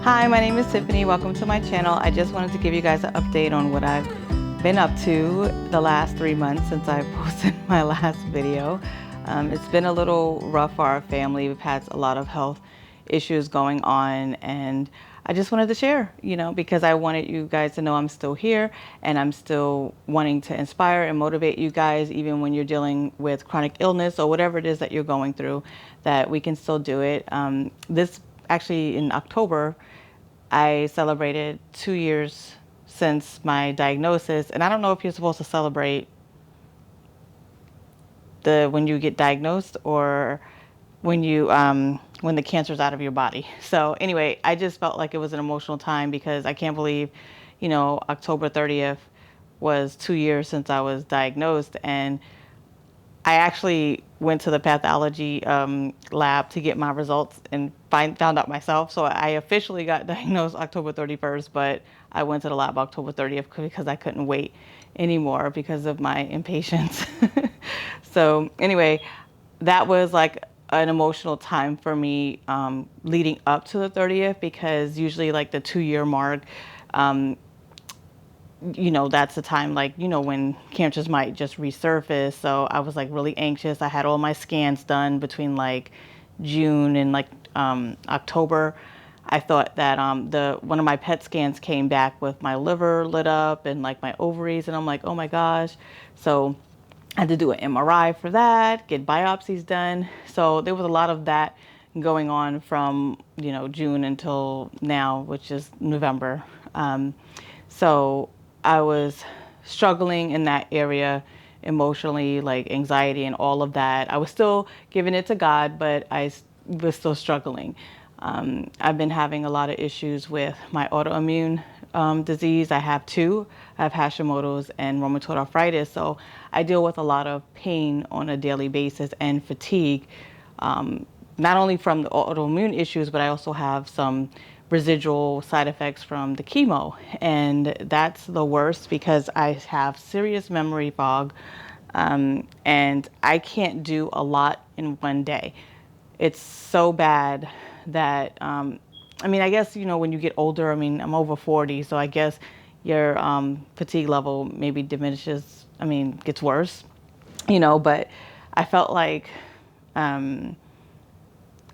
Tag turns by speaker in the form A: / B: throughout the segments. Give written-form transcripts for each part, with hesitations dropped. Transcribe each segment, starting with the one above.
A: Hi, my name is Tiffany. Welcome to my channel. I just wanted to give you guys an update on what I've been up to the last 3 months since I posted my last video. It's been a little rough for our family. We've had a lot of health issues going on, and I just wanted to share, because I wanted you guys to know I'm still here and I'm still wanting to inspire and motivate you guys, even when you're dealing with chronic illness or whatever it is that you're going through, that we can still do it. This actually in October, I celebrated 2 years since my diagnosis, and I don't know if you're supposed to celebrate the when you get diagnosed or when the cancer's out of your body. So anyway, I just felt like it was an emotional time because I can't believe, October 30th was 2 years since I was diagnosed, and I actually went to the pathology lab to get my results and found out myself. So I officially got diagnosed October 31st, but I went to the lab October 30th because I couldn't wait anymore because of my impatience. So anyway, that was like an emotional time for me leading up to the 30th, because usually like the 2 year mark, um, that's the time, like, when cancers might just resurface. So I was like really anxious. I had all my scans done between like June and like October. I thought that the one of my PET scans came back with my liver lit up and like my ovaries, and I'm like, oh my gosh. So I had to do an MRI for that, get biopsies done. So there was a lot of that going on from, June until now, which is November. So I was struggling in that area emotionally, like anxiety and all of that. I was still giving it to God, but was still struggling. I've been having a lot of issues with my autoimmune disease. I have two. I have Hashimoto's and rheumatoid arthritis. So I deal with a lot of pain on a daily basis and fatigue, not only from the autoimmune issues, but I also have some residual side effects from the chemo. And that's the worst because I have serious memory fog, and I can't do a lot in one day. It's so bad that, I guess, when you get older, I'm over 40, so I guess your fatigue level maybe diminishes, gets worse, but I felt like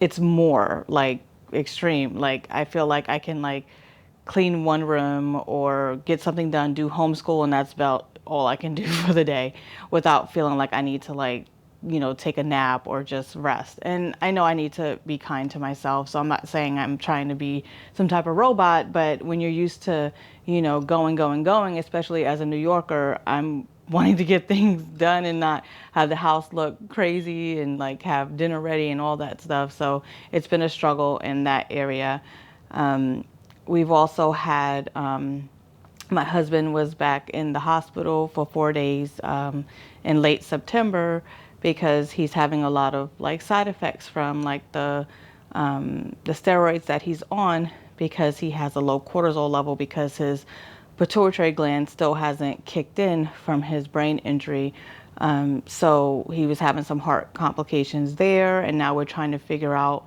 A: it's more like extreme. Like I feel like I can like clean one room or get something done, do homeschool, and that's about all I can do for the day without feeling like I need to like, take a nap or just rest. And I know I need to be kind to myself. So I'm not saying I'm trying to be some type of robot, but when you're used to, going, especially as a New Yorker, I'm wanting to get things done and not have the house look crazy and like have dinner ready and all that stuff. So it's been a struggle in that area. We've also had, my husband was back in the hospital for 4 days in late September because he's having a lot of like side effects from like the steroids that he's on, because he has a low cortisol level because his pituitary gland still hasn't kicked in from his brain injury. So he was having some heart complications there, and now we're trying to figure out,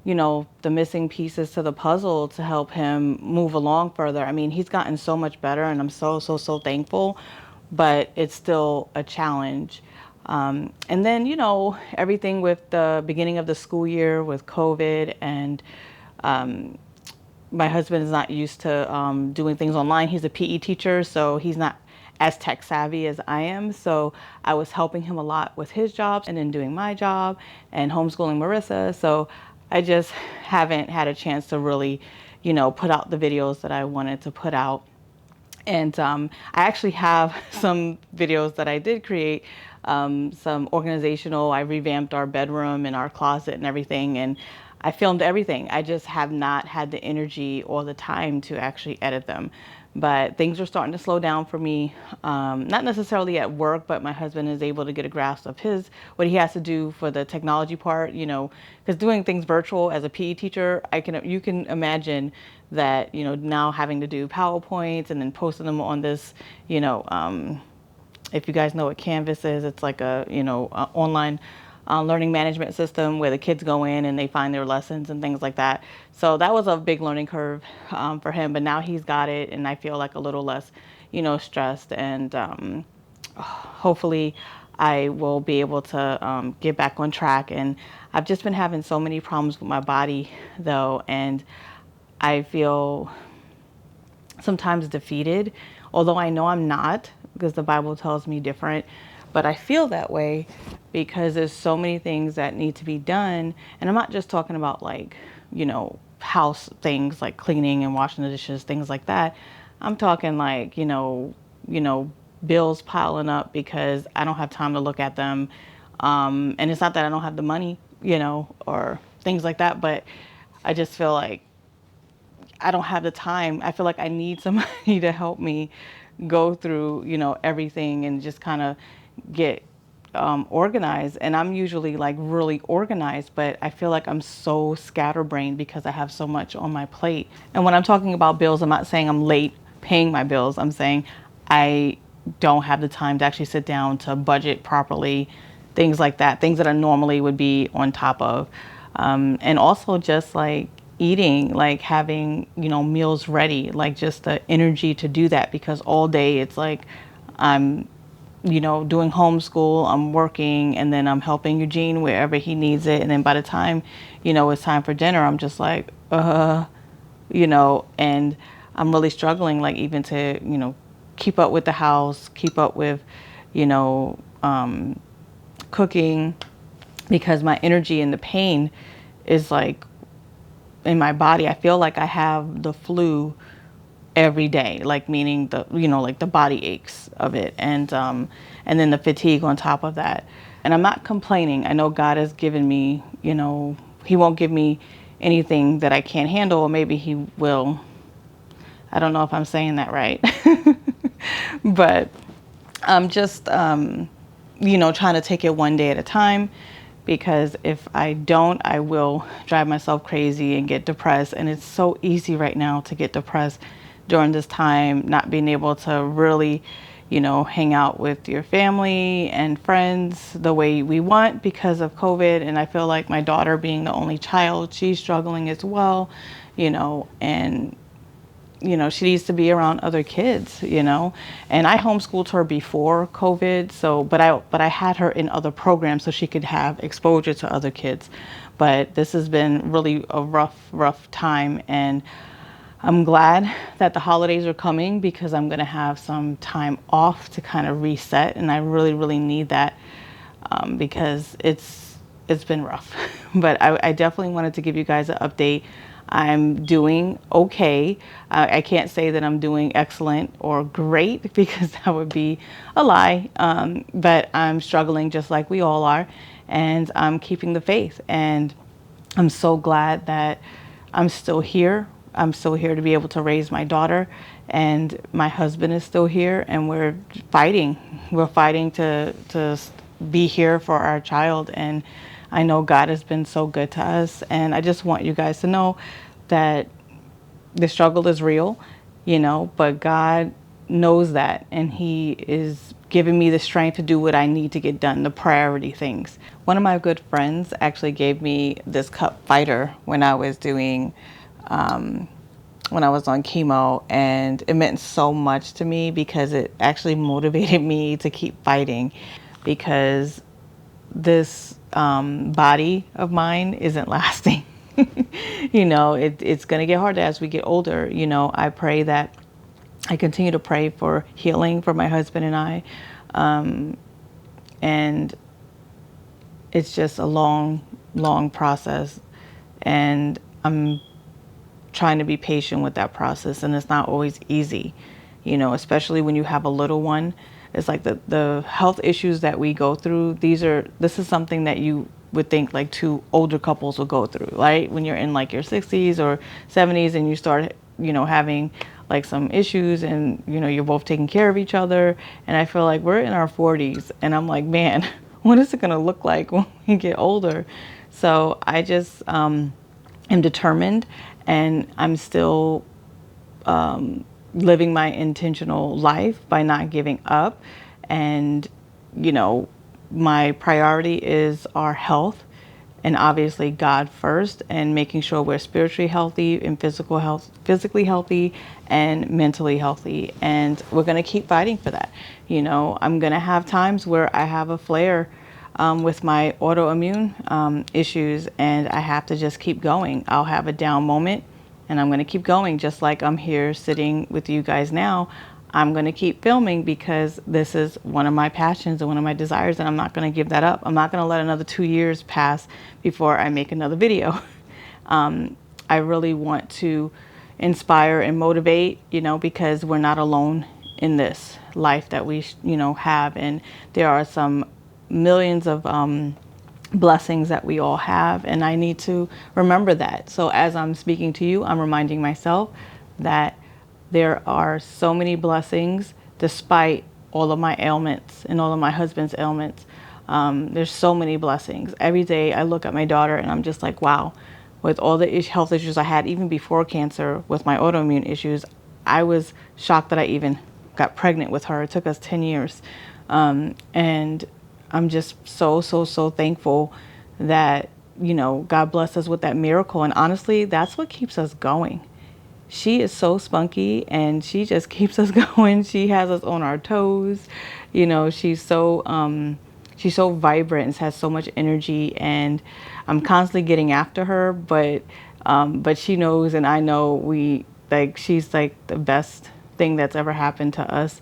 A: the missing pieces to the puzzle to help him move along further. He's gotten so much better, and I'm so thankful, but it's still a challenge. And then, everything with the beginning of the school year with COVID, and my husband is not used to doing things online. He's a PE teacher, so he's not as tech savvy as I am. So I was helping him a lot with his job and then doing my job and homeschooling Marissa. So I just haven't had a chance to really, put out the videos that I wanted to put out. And I actually have some videos that I did create, some organizational. I revamped our bedroom and our closet and everything, and I filmed everything. I just have not had the energy or the time to actually edit them. But things are starting to slow down for me, not necessarily at work, but my husband is able to get a grasp of what he has to do for the technology part, because doing things virtual as a PE teacher, you can imagine that, now having to do PowerPoints and then posting them on this, if you guys know what Canvas is, it's like a, online learning management system where the kids go in and they find their lessons and things like that. So that was a big learning curve for him, but now he's got it, and I feel like a little less, stressed, and hopefully I will be able to get back on track. And I've just been having so many problems with my body though, and I feel sometimes defeated, although I know I'm not, because the Bible tells me different. But I feel that way because there's so many things that need to be done. And I'm not just talking about like, house things like cleaning and washing the dishes, things like that. I'm talking like, bills piling up because I don't have time to look at them. And it's not that I don't have the money, or things like that, but I just feel like I don't have the time. I feel like I need somebody to help me go through, everything and just kind of get organized. And I'm usually like really organized, but I feel like I'm so scatterbrained because I have so much on my plate. And when I'm talking about bills, I'm not saying I'm late paying my bills. I'm saying I don't have the time to actually sit down to budget properly, things like that, things that I normally would be on top of. And also just like eating, like having, meals ready, like just the energy to do that, because all day it's like I'm, doing homeschool, I'm working, and then I'm helping Eugene wherever he needs it. And then by the time, it's time for dinner, I'm just like, and I'm really struggling, like even to, keep up with the house, keep up with, you know, cooking, because my energy and the pain is like in my body. I feel like I have the flu every day, like meaning the, like the body aches of it, and then the fatigue on top of that. And I'm not complaining. I know God has given me, he won't give me anything that I can't handle, or maybe he will. I don't know if I'm saying that right. But I'm just, trying to take it one day at a time, because if I don't, I will drive myself crazy and get depressed. And it's so easy right now to get depressed during this time, not being able to really, hang out with your family and friends the way we want because of COVID. And I feel like my daughter, being the only child, she's struggling as well, and she needs to be around other kids, and I homeschooled her before COVID. So, but I had her in other programs so she could have exposure to other kids. But this has been really a rough time. And I'm glad that the holidays are coming, because I'm going to have some time off to kind of reset. And I really need that, because it's been rough. But I definitely wanted to give you guys an update. I'm doing okay. I can't say that I'm doing excellent or great, because that would be a lie. But I'm struggling just like we all are, and I'm keeping the faith. And I'm so glad that I'm still here. I'm still here to be able to raise my daughter, and my husband is still here, and we're fighting. We're fighting to be here for our child. And I know God has been so good to us, and I just want you guys to know that the struggle is real, but God knows that, and he is giving me the strength to do what I need to get done, the priority things. One of my good friends actually gave me this cup fighter when I was doing when I was on chemo, and it meant so much to me because it actually motivated me to keep fighting, because this body of mine isn't lasting. It's going to get harder as we get older. I pray that I continue to pray for healing for my husband and I. And it's just a long process. And I'm trying to be patient with that process. And it's not always easy, especially when you have a little one. It's like the health issues that we go through. This is something that you would think like two older couples will go through, right? When you're in like your 60s or 70s and you start, having like some issues, and, you're both taking care of each other. And I feel like we're in our 40s, and I'm like, man, what is it going to look like when we get older? So I just am determined, and I'm still living my intentional life by not giving up, and, my priority is our health, and obviously God first, and making sure we're spiritually healthy and physically healthy and mentally healthy. And we're going to keep fighting for that. You know, I'm going to have times where I have a flare with my autoimmune issues, and I have to just keep going. I'll have a down moment and I'm going to keep going, just like I'm here sitting with you guys now. I'm going to keep filming because this is one of my passions and one of my desires, and I'm not going to give that up. I'm not going to let another 2 years pass before I make another video. I really want to inspire and motivate, you know, because we're not alone in this life that we, you know, have. And there are some millions of blessings that we all have, and I need to remember that. So as I'm speaking to you, I'm reminding myself that there are so many blessings despite all of my ailments and all of my husband's ailments. There's so many blessings. Every day I look at my daughter and I'm just like, wow, with all the health issues I had even before cancer, with my autoimmune issues, I was shocked that I even got pregnant with her. It took us 10 years. And I'm just so thankful that, you know, God blessed us with that miracle. And honestly, that's what keeps us going. She is so spunky and she just keeps us going. She has us on our toes. You know, she's so vibrant and has so much energy, and I'm constantly getting after her, but she knows and I know she's like the best thing that's ever happened to us.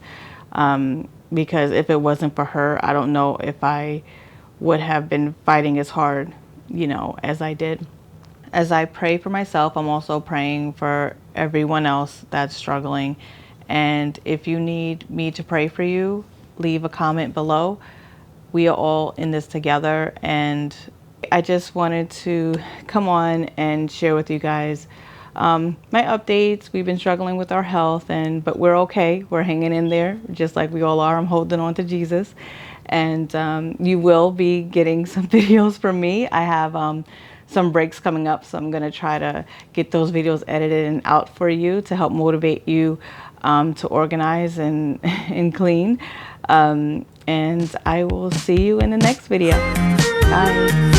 A: Because if it wasn't for her, I don't know if I would have been fighting as hard, you know, as I did. As I pray for myself, I'm also praying for everyone else that's struggling. And if you need me to pray for you, leave a comment below. We are all in this together. And I just wanted to come on and share with you guys my updates. We've been struggling with our health, but we're okay. We're hanging in there, just like we all are. I'm holding on to Jesus. And you will be getting some videos from me. I have some breaks coming up, so I'm going to try to get those videos edited and out for you to help motivate you to organize and, and clean. And I will see you in the next video. Bye.